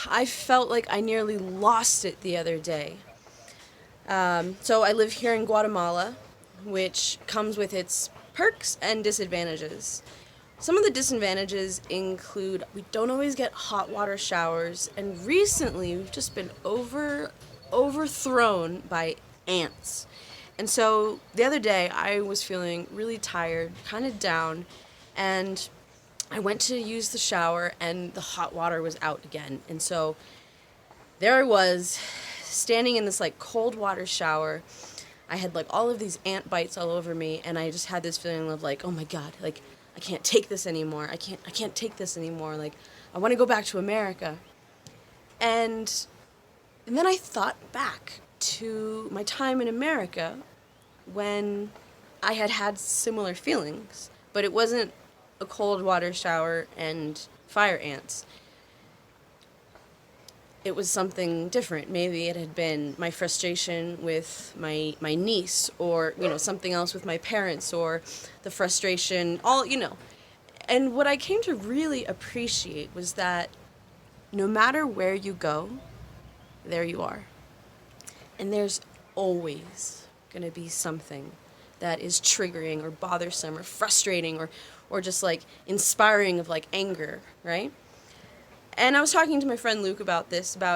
I felt like I nearly lost it the other day. So I live here in Guatemala, which comes with its perks and disadvantages. Some of the disadvantages include we don't always get hot water showers, and recently we've just been overthrown by ants. And so the other day I was feeling really tired, kind of down, and I went to use the shower and the hot water was out again. And so there I was, standing in this like cold water shower. I had like all of these ant bites all over me, and I just had this feeling of like, oh my God, like I can't take this anymore. I can't take this anymore. Like I want to go back to America. And then I thought back to my time in America when I had had similar feelings, but it wasn't a cold water shower and fire ants. It was something different. Maybe it had been my frustration with my niece, or, something else with my parents, or the frustration, And what I came to really appreciate was that no matter where you go, there you are. And there's always going to be something that is triggering or bothersome or frustrating or just like inspiring of like anger, right? And I was talking to my friend Luke about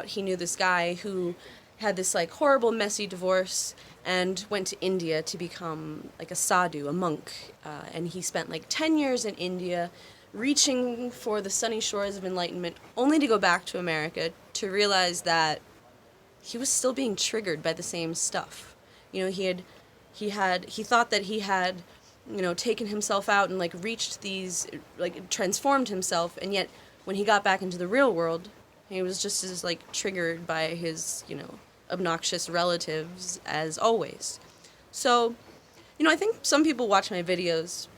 he knew this guy who had this like horrible messy divorce and went to India to become like a sadhu, a monk. And he spent like 10 years in India reaching for the sunny shores of enlightenment, only to go back to America to realize that he was still being triggered by the same stuff. He thought that he had, taken himself out and like reached these, like transformed himself, and yet when he got back into the real world, he was just as like triggered by his, obnoxious relatives as always. So, I think some people watch my videos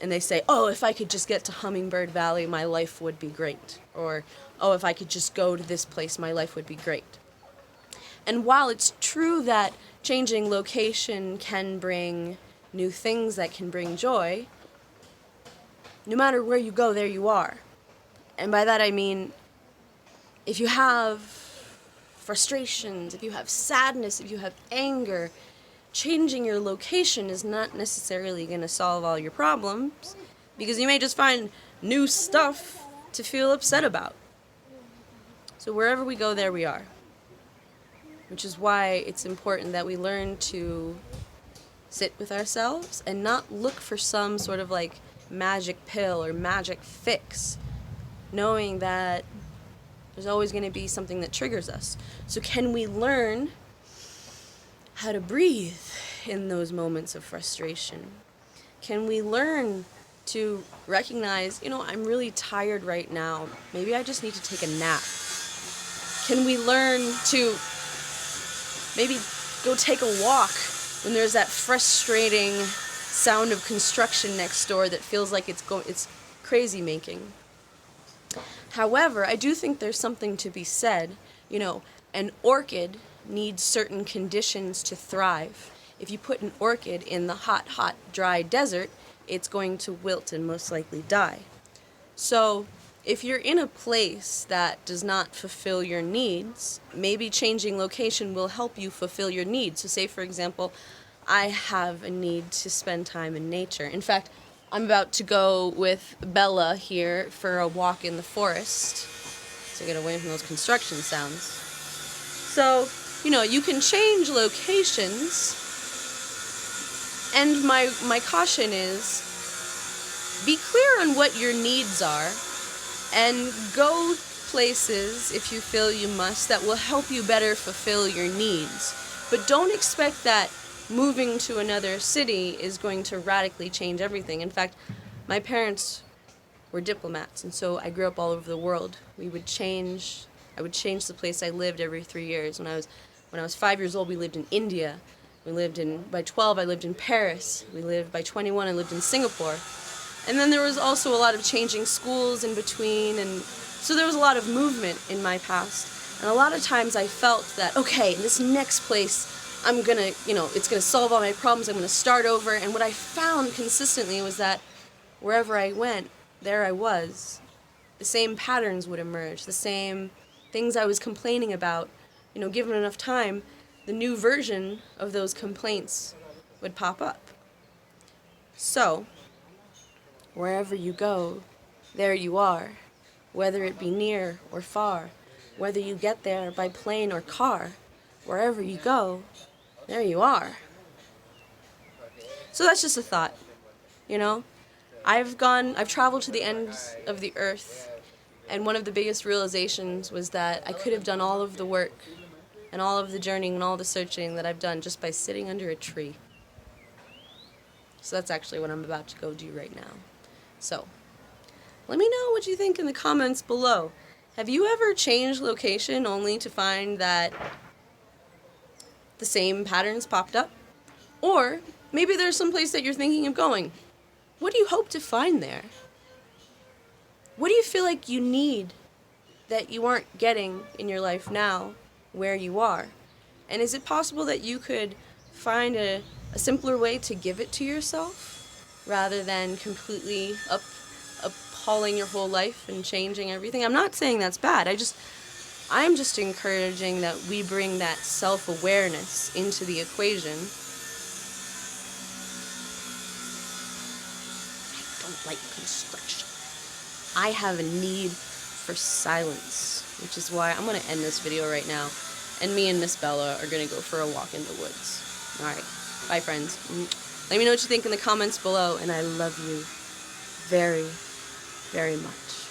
and they say, oh, if I could just get to Hummingbird Valley, my life would be great. Or, oh, if I could just go to this place, my life would be great. And while it's true that changing location can bring new things that can bring joy, no matter where you go, there you are. And by that I mean, if you have frustrations, if you have sadness, if you have anger, changing your location is not necessarily going to solve all your problems, because you may just find new stuff to feel upset about. So wherever we go, there we are. Which is why it's important that we learn to sit with ourselves and not look for some sort of like magic pill or magic fix, knowing that there's always going to be something that triggers us. So can we learn how to breathe in those moments of frustration? Can we learn to recognize, I'm really tired right now. Maybe I just need to take a nap. Can we learn to maybe go take a walk when there's that frustrating sound of construction next door that feels like it's crazy making? However, I do think there's something to be said. An orchid needs certain conditions to thrive. If you put an orchid in the hot, dry desert, it's going to wilt and most likely die. So if you're in a place that does not fulfill your needs, maybe changing location will help you fulfill your needs. So say, for example, I have a need to spend time in nature. In fact, I'm about to go with Bella here for a walk in the forest to get away from those construction sounds. So, you can change locations, and my caution is be clear on what your needs are and go places, if you feel you must, that will help you better fulfill your needs. But don't expect that moving to another city is going to radically change everything. In fact, my parents were diplomats, and so I grew up all over the world. I would change the place I lived every 3 years. When I was 5 years old, we lived in India. By 12, I lived in Paris. By 21, I lived in Singapore. And then there was also a lot of changing schools in between, and so there was a lot of movement in my past. And a lot of times I felt that, okay, in this next place, I'm gonna, it's gonna solve all my problems, I'm gonna start over. And what I found consistently was that wherever I went, there I was. The same patterns would emerge, the same things I was complaining about, given enough time, the new version of those complaints would pop up. So, wherever you go, there you are, whether it be near or far, whether you get there by plane or car, wherever you go, there you are. So that's just a thought, I've traveled to the ends of the earth, and one of the biggest realizations was that I could have done all of the work and all of the journeying and all the searching that I've done just by sitting under a tree. So that's actually what I'm about to go do right now. So, let me know what you think in the comments below. Have you ever changed location only to find that the same patterns popped up? Or maybe there's some place that you're thinking of going. What do you hope to find there? What do you feel like you need that you aren't getting in your life now where you are? And is it possible that you could find a simpler way to give it to yourself rather than completely appalling your whole life and changing everything? I'm not saying that's bad. I'm just encouraging that we bring that self-awareness into the equation. I don't like construction. I have a need for silence, which is why I'm going to end this video right now, and me and Miss Bella are going to go for a walk in the woods. Alright, bye friends. Let me know what you think in the comments below, and I love you very, very much.